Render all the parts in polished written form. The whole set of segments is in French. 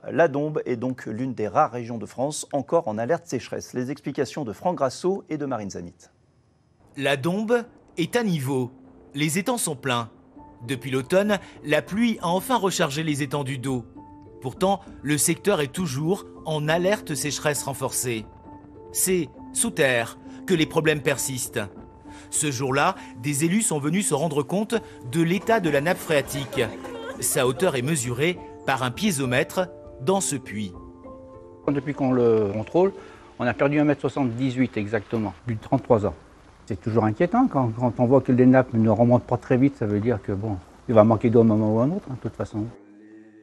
La Dombes est donc l'une des rares régions de France encore en alerte sécheresse. Les explications de Franck Grasso et de Marine Zamit. La Dombes est à niveau. Les étangs sont pleins. Depuis l'automne, la pluie a enfin rechargé les étendues d'eau. Pourtant, le secteur est toujours en alerte sécheresse renforcée. C'est sous terre que les problèmes persistent. Ce jour-là, des élus sont venus se rendre compte de l'état de la nappe phréatique. Sa hauteur est mesurée par un piézomètre dans ce puits. Depuis qu'on le contrôle, on a perdu 1,78 m exactement, plus de 33 ans. C'est toujours inquiétant quand on voit que les nappes ne remontent pas très vite, ça veut dire que bon, il va manquer d'eau à un moment ou à un autre, de toute façon.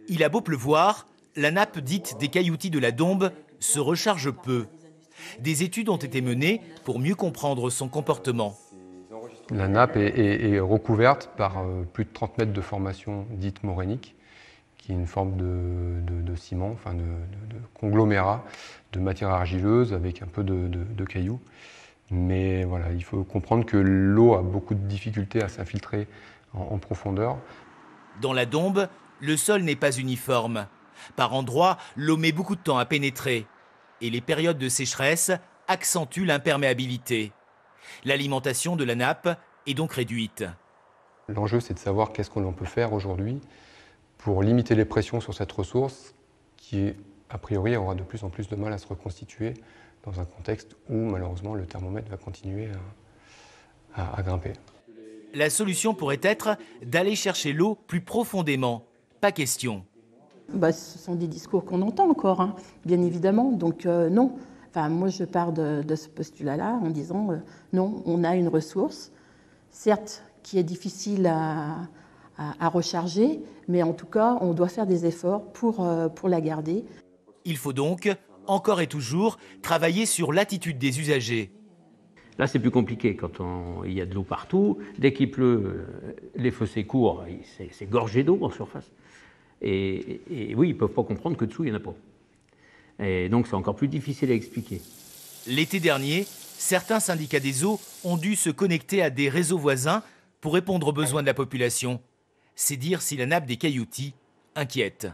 Il a beau pleuvoir, la nappe dite des cailloutis de la Dombe se recharge peu. Des études ont été menées pour mieux comprendre son comportement. La nappe est recouverte par plus de 30 mètres de formation dite morainique, qui est une forme de ciment, enfin de conglomérat de matière argileuse avec un peu de cailloux. Mais voilà, il faut comprendre que l'eau a beaucoup de difficultés à s'infiltrer en profondeur. Dans la Dombe, le sol n'est pas uniforme. Par endroits, l'eau met beaucoup de temps à pénétrer. Et les périodes de sécheresse accentuent l'imperméabilité. L'alimentation de la nappe est donc réduite. L'enjeu, c'est de savoir qu'est-ce qu'on peut faire aujourd'hui pour limiter les pressions sur cette ressource qui, a priori, aura de plus en plus de mal à se reconstituer dans un contexte où, malheureusement, le thermomètre va continuer à grimper. La solution pourrait être d'aller chercher l'eau plus profondément. Pas question. Ce sont des discours qu'on entend encore, hein, bien évidemment. Donc non. Enfin, moi, je pars de ce postulat-là en disant non, on a une ressource, certes, qui est difficile à recharger, mais en tout cas, on doit faire des efforts pour la garder. Il faut donc, encore et toujours, travailler sur l'attitude des usagers. Là, c'est plus compliqué quand il y a de l'eau partout. Dès qu'il pleut, les fossés courent, c'est gorgé d'eau en surface. Et oui, ils ne peuvent pas comprendre que dessous, il n'y en a pas. Et donc, c'est encore plus difficile à expliquer. L'été dernier, certains syndicats des eaux ont dû se connecter à des réseaux voisins pour répondre aux besoins de la population. C'est dire si la nappe des cailloutis inquiète.